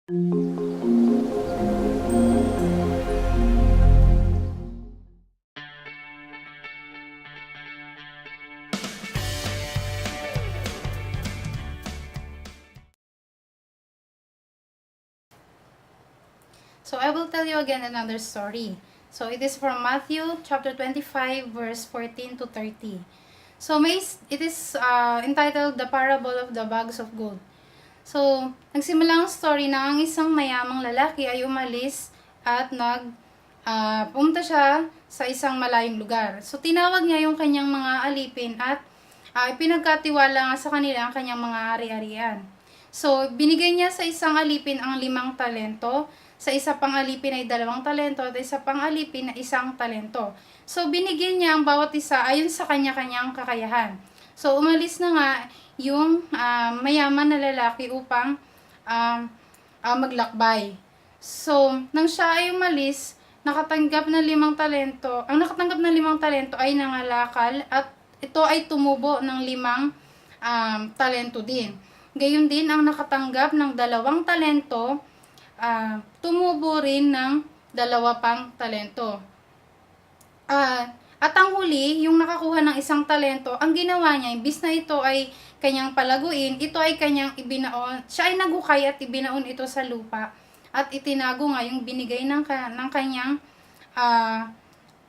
So I will tell you again another story. So it is from Matthew chapter 25 verse 14 to 30. So it is entitled The Parable of the Bags of Gold. So nagsimula ang story na ang isang mayamang lalaki ay umalis at pumunta siya sa isang malayong lugar. So tinawag niya yung kanyang mga alipin at ipinagkatiwala nga sa kanila ang kanyang mga ari-arian. So binigay niya sa isang alipin ang 5 talento, sa isa pang alipin ay 2 talento, at isa pang alipin na 1 talento. So, binigyan niya ang bawat isa ayon sa kanya-kanyang kakayahan. So, umalis na nga yung mayaman na lalaki upang maglakbay. So, nang siya ay umalis, nakatanggap ng 5 talento. Ang nakatanggap ng 5 talento ay nangalakal at ito ay tumubo ng 5 talento din. Gayon din, ang nakatanggap ng 2 talento, tumubo rin ng 2 pang talento. At ang huli, yung nakakuha ng 1 talento, ang ginawa niya, imbis na ito ay kanyang palaguin, ito ay kanyang ibinaon. Siya ay naghukay at ibinaon ito sa lupa. At itinago nga yung binigay ng kanyang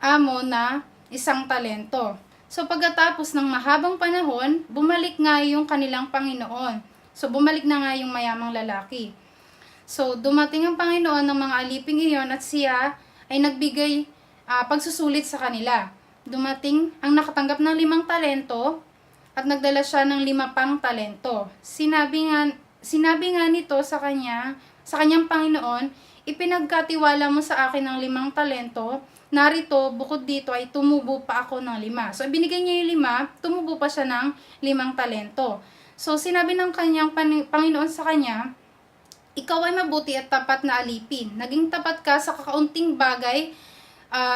amo na 1 talento. So pagkatapos ng mahabang panahon, bumalik nga yung kanilang Panginoon. So bumalik na nga yung mayamang lalaki. So, dumating ang Panginoon ng mga aliping iyon at siya ay nagbigay pagsusulit sa kanila. Dumating ang nakatanggap ng 5 talento at nagdala siya ng 5 pang talento. Sinabi nga nito sa kanyang Panginoon, ipinagkatiwala mo sa akin ng 5 talento, narito, bukod dito ay tumubo pa ako ng 5. So, binigay niya yung 5, tumubo pa siya ng 5 talento. So, sinabi ng kanyang Panginoon sa kanya, ikaw ay mabuti at tapat na alipin. Naging tapat ka sa kakaunting bagay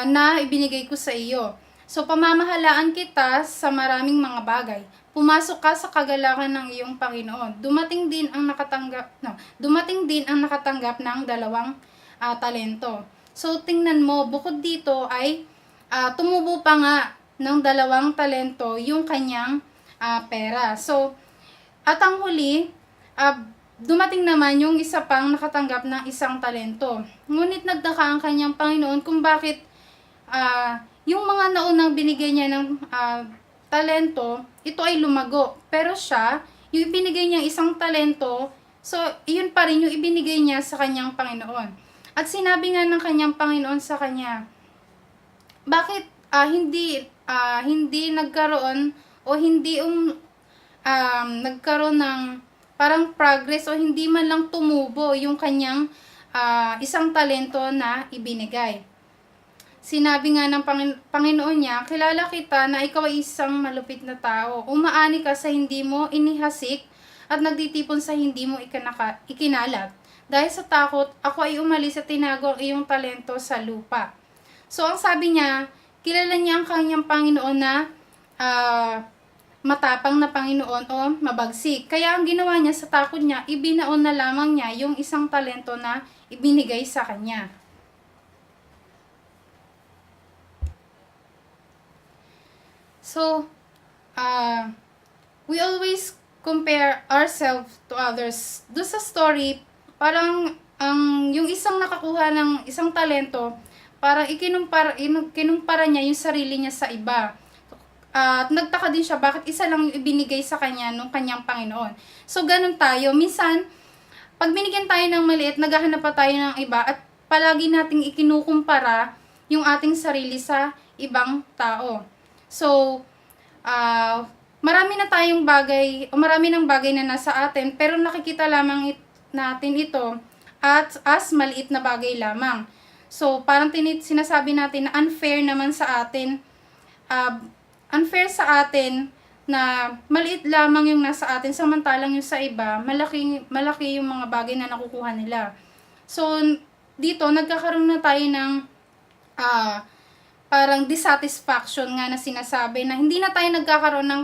na ibinigay ko sa iyo. So, pamamahalaan kita sa maraming mga bagay. Pumasok ka sa kagalakan ng iyong Panginoon. Dumating din ang nakatanggap ng 2 talento. So, tingnan mo, bukod dito ay tumubo pa nga ng 2 talento yung kanyang pera. So, at ang huli, dumating naman yung isa pang nakatanggap ng 1 talento. Ngunit nagtaka ang kanyang Panginoon kung bakit yung mga naunang binigay niya ng talento, ito ay lumago. Pero siya, yung ibinigay niya 1 talento, so iyon pa rin yung ibinigay niya sa kanyang Panginoon. At sinabi nga ng kanyang Panginoon sa kanya, bakit hindi nagkaroon o hindi nagkaroon ng parang progress o hindi man lang tumubo yung kanyang 1 talento na ibinigay. Sinabi nga ng Panginoon niya, kilala kita na ikaw ay isang malupit na tao. Umaani ka sa hindi mo inihasik at nagtitipon sa hindi mo ikinalat. Dahil sa takot, ako ay umalis at tinago ang iyong talento sa lupa. So, ang sabi niya, kilala niya ang kanyang Panginoon na matapang na Panginoon o mabagsik. Kaya ang ginawa niya sa takot niya, ibinaon na lamang niya yung 1 talento na ibinigay sa kanya. So, we always compare ourselves to others. Doon sa story, parang yung isang nakakuha ng 1 talento, parang kinumpara niya yung sarili niya sa iba. At nagtaka din siya bakit isa lang yung ibinigay sa kanya nung kanyang Panginoon. So, ganun tayo. Minsan, pag binigyan tayo ng maliit, naghahanap pa tayo ng iba at palagi nating ikinukumpara yung ating sarili sa ibang tao. So, marami na tayong bagay, o marami ng bagay na nasa atin, pero nakikita lamang natin ito at as maliit na bagay lamang. So, parang sinasabi natin na unfair naman sa atin, unfair sa atin na maliit lamang yung nasa atin, samantalang yung sa iba, malaki yung mga bagay na nakukuha nila. So, dito, nagkakaroon na tayo ng parang dissatisfaction nga na sinasabi na hindi na tayo nagkakaroon ng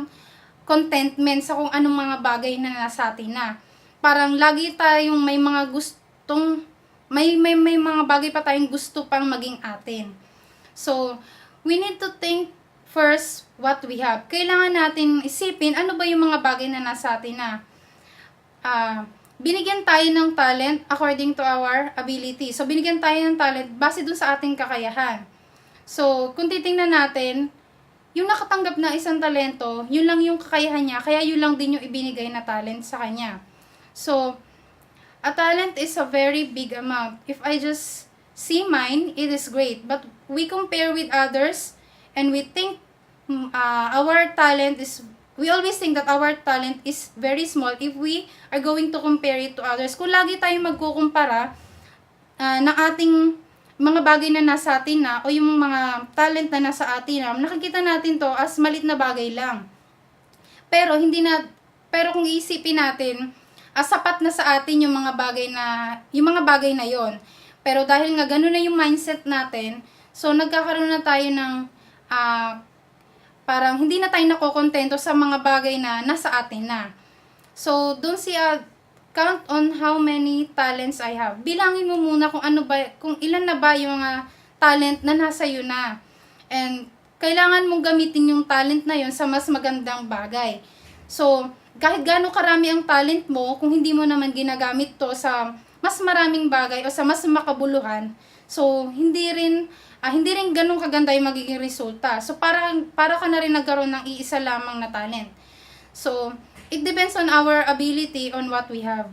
contentment sa kung anong mga bagay na nasa atin na. Parang lagi tayong may mga gusto may mga bagay pa tayong gusto pang maging atin. So, we need to think first what we have. Kailangan natin isipin ano ba yung mga bagay na nasa atin na binigyan tayo ng talent according to our ability. So, binigyan tayo ng talent base dun sa ating kakayahan. So, kung titingnan natin, yung nakatanggap na isang talento, yun lang yung kakayahan niya, kaya yun lang din yung ibinigay na talent sa kanya. So, a talent is a very big amount. If I just see mine, it is great. But we compare with others, and we think we always think that our talent is very small if we are going to compare it to others. Kung lagi tayong magkukumpara ng ating mga bagay na nasa atin na, o yung mga talent na nasa atin na, nakikita natin to as malit na bagay lang. Pero kung iisipin natin, sapat na sa atin yung mga bagay na yon. Pero dahil nga ganun na yung mindset natin, so nagkakaroon na tayo ng parang hindi na tayo nakokontento sa mga bagay na nasa atin na. So, don't count on how many talents I have. Bilangin mo muna kung ilan na ba yung mga talent na nasa iyo na. And kailangan mong gamitin yung talent na yun sa mas magandang bagay. So, kahit gaano karami ang talent mo, kung hindi mo naman ginagamit to sa mas maraming bagay o sa mas makabuluhan, so hindi rin ganun kaganda yung magiging resulta. So, para ka na rin nagkaroon ng iisa lamang na talent. So, it depends on our ability on what we have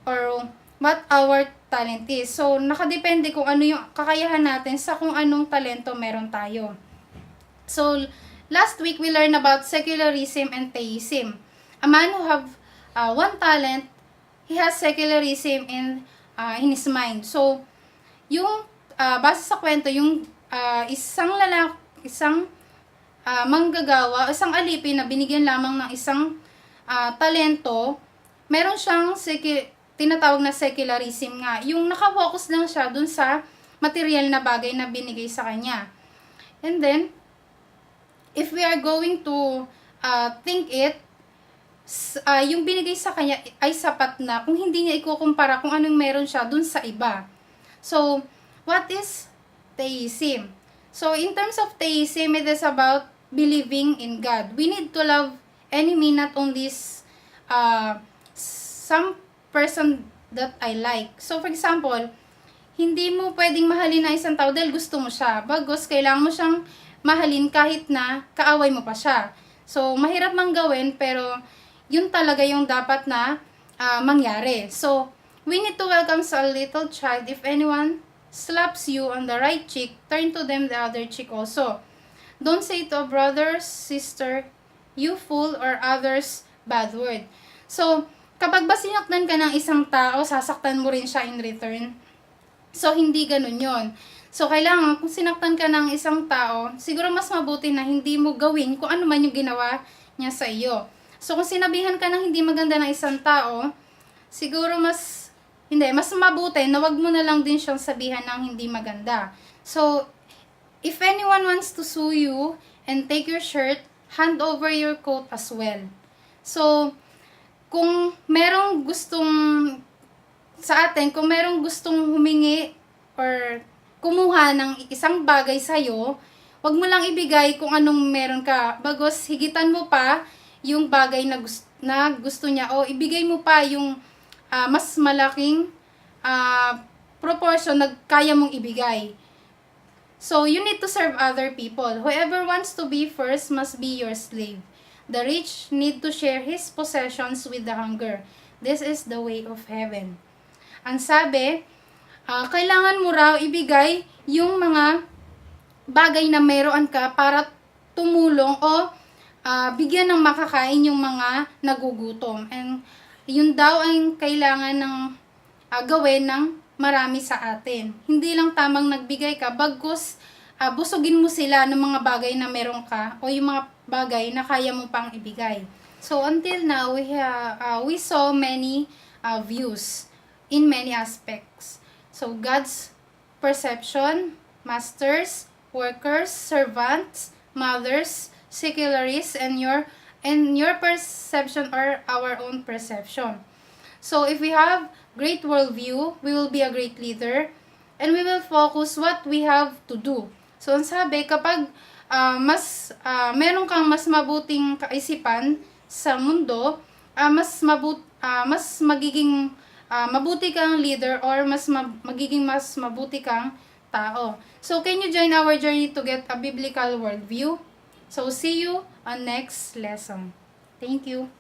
or what our talent is. So, nakadepende kung ano yung kakayahan natin sa kung anong talento meron tayo. So, last week we learned about secularism and theism. A man who have one talent, he has secularism in his mind. So, yung base sa kwento, yung isang manggagawa, isang alipin na binigyan lamang ng isang talento, meron siyang tinatawag na secularism nga. Yung nakafocus lang siya dun sa material na bagay na binigay sa kanya. And then, if we are going to think it, yung binigay sa kanya ay sapat na kung hindi niya ikukumpara kung anong meron siya dun sa iba. So, what is theism? So, in terms of theism, it is about believing in God. We need to love enemy, not only some person that I like. So, for example, hindi mo pwedeng mahalin na isang tao dahil gusto mo siya. Bagos, kailangan mo siyang mahalin kahit na kaaway mo pa siya. So, mahirap mang gawin, pero yun talaga yung dapat na mangyari. So, we need to welcome a little child. If anyone slaps you on the right cheek, turn to them the other cheek also. Don't say to a brother, sister, you fool, or others bad word. So, kapag ba sinaktan ka ng isang tao, sasaktan mo rin siya in return. So, hindi ganun yon. So, kailangan, kung sinaktan ka ng isang tao, siguro mas mabuti na hindi mo gawin kung ano man yung ginawa niya sa iyo. So, kung sinabihan ka ng hindi maganda ng isang tao, siguro mas mabuti na wag mo na lang din siyang sabihan ng hindi maganda. So, if anyone wants to sue you and take your shirt, hand over your coat as well. So, kung merong gustong humingi or kumuha ng isang bagay sa'yo, wag mo lang ibigay kung anong meron ka. Bagos, higitan mo pa yung bagay na gusto niya, o ibigay mo pa yung mas malaking proportion na kaya mong ibigay. So, you need to serve other people. Whoever wants to be first must be your slave. The rich need to share his possessions with the hungry. This is the way of heaven. Ang sabi, kailangan mo raw ibigay yung mga bagay na meron ka para tumulong o bigyan ng makakain yung mga nagugutom. And yun daw ang kailangan ng gawin ng marami sa atin. Hindi lang tamang nagbigay ka, bagkus busugin mo sila ng mga bagay na meron ka o yung mga bagay na kaya mo pang ibigay. So until now, we saw many views in many aspects. So God's perception, masters, workers, servants, mothers, secularists, and your perception or our own perception. So if we have great worldview, we will be a great leader, and we will focus what we have to do. So, ang sabi, kapag meron kang mas mabuting kaisipan sa mundo, mas magiging mabuti kang leader, or magiging mas mabuti kang tao. So, can you join our journey to get a biblical worldview? So, see you on next lesson. Thank you.